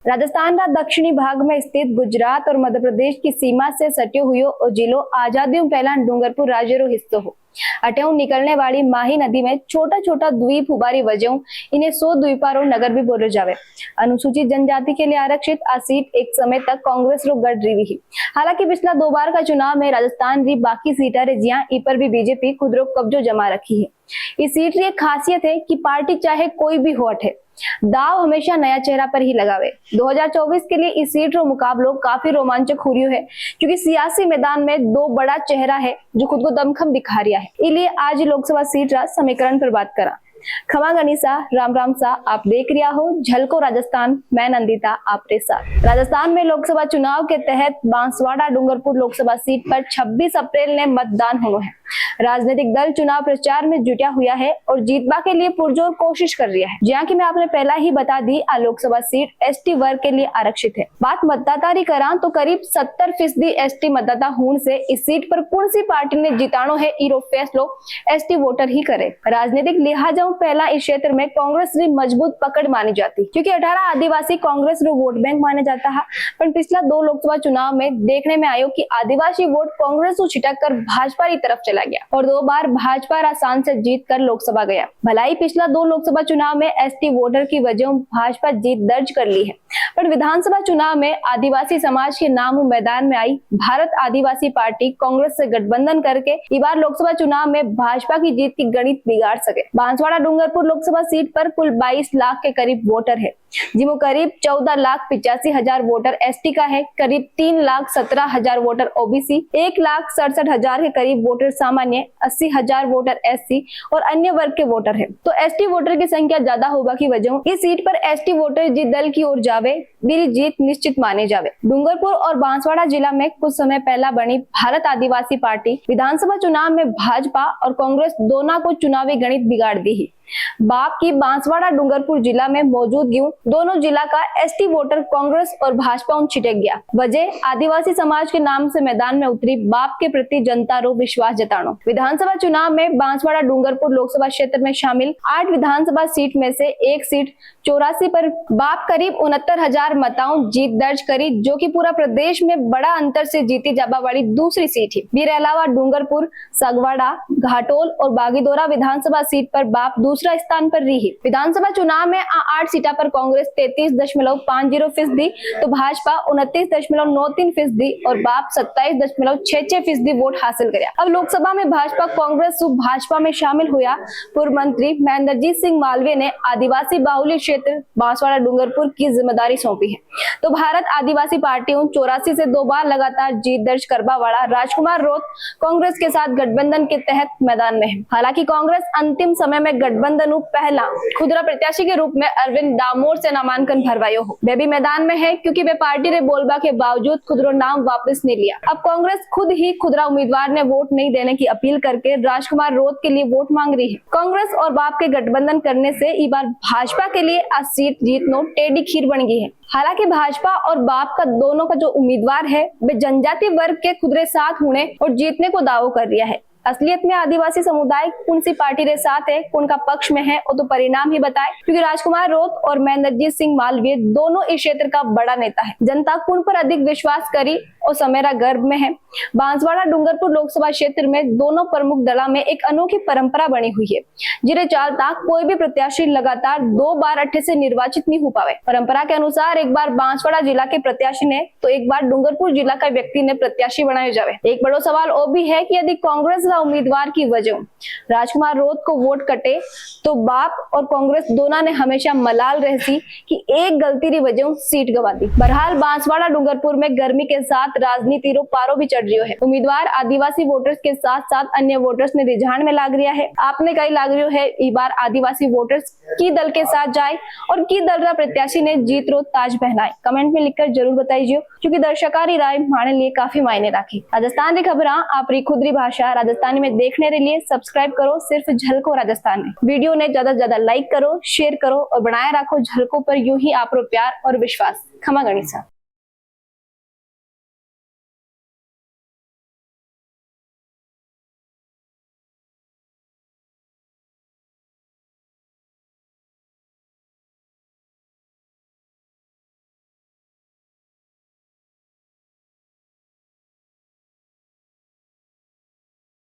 राजस्थान का दक्षिणी भाग में स्थित गुजरात और मध्य प्रदेश की सीमा से सटे हुए जिलों आजादी पहला डूंगरपुर राज्य रो हिस्सो हो अटेऊ निकलने वाली माही नदी में छोटा छोटा द्वीप उबारी वजह इन्हें 100 द्वीपारो नगर भी बोले जावे। अनुसूचित जनजाति के लिए आरक्षित आ सीट एक समय तक कांग्रेस रो गढ़ रही ही। हालांकि पिछला 2 बार का चुनाव में राजस्थान री बाकी सीटा रे जिया ई पर भी बीजेपी खुद रो कब्जो जमा रखी है। इस सीट री एक खासियत है कि पार्टी चाहे कोई भी हो अठे दाव हमेशा नया चेहरा पर ही लगावे। 2024 के लिए इस सीट रो मुकाबलो काफी रोमांचक हो रही है क्योंकि सियासी मैदान में 2 बड़ा चेहरा है जो खुद को दमखम दिखा रिया है। इसलिए आज लोकसभा सीट रा समीकरण पर बात करा। खमा गणिसा राम राम सा आप देख रिया हो झलको राजस्थान, मैं नंदिता आपरे साथ। राजस्थान में लोकसभा चुनाव के तहत बांसवाड़ा डूंगरपुर लोकसभा सीट पर 26 अप्रैल ने मतदान होना है। राजनीतिक दल चुनाव प्रचार में जुटा हुआ है और जीतबा के लिए पुरजोर कोशिश कर रहा है। जहाँ की मैं आपने पहला ही बता दी लोकसभा सीट एसटी वर्ग के लिए आरक्षित है। बात मतदाता री करा तो करीब 70% एसटी मतदाता होने से इस सीट पर कौन सी पार्टी ने जितानो है इरो फैसलो एसटी वोटर ही करे। राजनीतिक लिहाजा पहला इस क्षेत्र में कांग्रेस री मजबूत पकड़ मानी जाती क्योंकि 18 आदिवासी कांग्रेस रो वोट बैंक माने जाता है। पर पिछला 2 लोकसभा चुनाव में देखने में आयो कि आदिवासी वोट कांग्रेस को छिटक कर भाजपा की तरफ चला गया और 2 बार भाजपा सांसद जीत कर लोकसभा गया। भलाई पिछला 2 लोकसभा चुनाव में एसटी वोटर की वजह भाजपा जीत दर्ज कर ली है, पर विधानसभा चुनाव में आदिवासी समाज के नाम मैदान में आई भारत आदिवासी पार्टी कांग्रेस से गठबंधन करके इस बार लोकसभा चुनाव में भाजपा की जीत की गणित बिगाड़ सके। बांसवाड़ा डूंगरपुर लोकसभा सीट पर कुल 22 लाख के करीब वोटर है, जिसमें करीब 14,85,000 वोटर एसटी का है, करीब 3,17,000 वोटर ओबीसी, 1,67,000 के करीब वोटर सामान्य, 80,000 वोटर एससी और अन्य वर्ग के वोटर है। तो एसटी वोटर की संख्या ज्यादा होगा की वजह इस सीट पर एसटी वोटर जिस दल की ओर जावे मेरी जीत निश्चित माने जावे। डूंगरपुर और बांसवाड़ा जिला में कुछ समय पहला बनी भारत आदिवासी पार्टी विधानसभा चुनाव में भाजपा और कांग्रेस दोनों को चुनावी गणित बिगाड़ दी ही। बाप की बांसवाड़ा डूंगरपुर जिला में मौजूद दोनों जिला का एसटी वोटर कांग्रेस और भाजपा उन छिटक गया। वजह आदिवासी समाज के नाम से मैदान में उतरी बाप के प्रति जनता रो विश्वास जतानो। विधानसभा चुनाव में बांसवाड़ा डूंगरपुर लोकसभा क्षेत्र में शामिल 8 विधानसभा सीट में से एक सीट 84 पर बाप करीब 69,000 मताओं जीत दर्ज करी, जो कि पूरा प्रदेश में बड़ा अंतर से जीती जाबा वाली दूसरी सीट है। मेरे अलावा डूंगरपुर, सगवाड़ा, घाटोल और बागीदोरा विधानसभा सीट पर बाप दूसरा स्थान पर रही। विधानसभा चुनाव में 8 सीटा पर कांग्रेस 33.50% तो भाजपा 29.93% और बाप 27.66% वोट हासिल कराया। अब लोकसभा में भाजपा कांग्रेस भाजपा में शामिल हुआ। पूर्व मंत्री महेंद्रजीत सिंह मालवीय ने आदिवासी बाहुल्य क्षेत्र बांसवाड़ा डूंगरपुर की जिम्मेदारी सौंपी है। तो भारत आदिवासी पार्टी 84 से 2 बार लगातार जीत दर्ज करवा वाला राजकुमार रोत कांग्रेस के साथ गठबंधन के तहत मैदान में है। हालांकि कांग्रेस अंतिम समय में गठबंधन पहला खुदरा प्रत्याशी के रूप में अरविंद दामोर से नामांकन भरवायो हो। वे भी मैदान में है क्योंकि वे पार्टी ने बोलबा के बावजूद खुदरा नाम वापस नहीं लिया। अब कांग्रेस खुद ही खुदरा उम्मीदवार ने वोट नहीं देने की अपील करके राजकुमार रोत के लिए वोट मांग रही है। कांग्रेस और बाप के गठबंधन करने से इस बार भाजपा के लिए आज सीट जीतनो टेढ़ी खीर बन गई है। हालांकि भाजपा और बाप का दोनों का जो उम्मीदवार है वे जनजाति वर्ग के खुदरे साथ होने और जीतने को दावो कर रिया है। असलियत में आदिवासी समुदाय कौन सी पार्टी के साथ है, कौन का पक्ष में है, वो तो परिणाम ही बताए, क्योंकि राजकुमार रोत और महेंद्रजीत सिंह मालवीय दोनों इस क्षेत्र का बड़ा नेता है। जनता कौन पर अधिक विश्वास करी और समेरा गर्भ में है। बांसवाड़ा डूंगरपुर लोकसभा क्षेत्र में दोनों प्रमुख दलों में एक अनोखी परंपरा बनी हुई है, जिन्हें चालता कोई भी प्रत्याशी लगातार 2 बार अट्ठे से निर्वाचित नहीं हो पावे। परंपरा के अनुसार एक बार बांसवाड़ा जिला के प्रत्याशी ने तो एक बार डूंगरपुर जिला का व्यक्ति ने प्रत्याशी बनाए जावे। एक बड़ा सवाल वो भी है कि यदि कांग्रेस उम्मीदवार की वजह राजकुमार रोत को वोट कटे तो बाप और कांग्रेस दोनों ने हमेशा मलाल रहती कि एक गलती की वजह सीट गवा दी। बहरहाल बांसवाड़ा डूंगरपुर में गर्मी के साथ राजनीति रो पारो भी चढ़ रही है। उम्मीदवार आदिवासी वोटर्स के साथ साथ अन्य वोटर्स ने रुझान में लाग रिया है। आपने कई लाग रही है इस बार आदिवासी वोटर्स की दल के साथ जाए और की दल का प्रत्याशी ने जीत रो ताज पहनाए। कमेंट में लिखकर जरूर बताइए क्योंकि दर्शकारी राय हमारे लिए काफी मायने रखी। राजस्थान की खबर आप खुदरी भाषा राजस्थानी में देखने के लिए सब्सक्राइब करो सिर्फ झलको राजस्थान में। वीडियो ने ज्यादा से ज्यादा लाइक करो, शेयर करो और बनाए रखो झलको पर यूं ही आप प्यार और विश्वास। खमा गणिसा।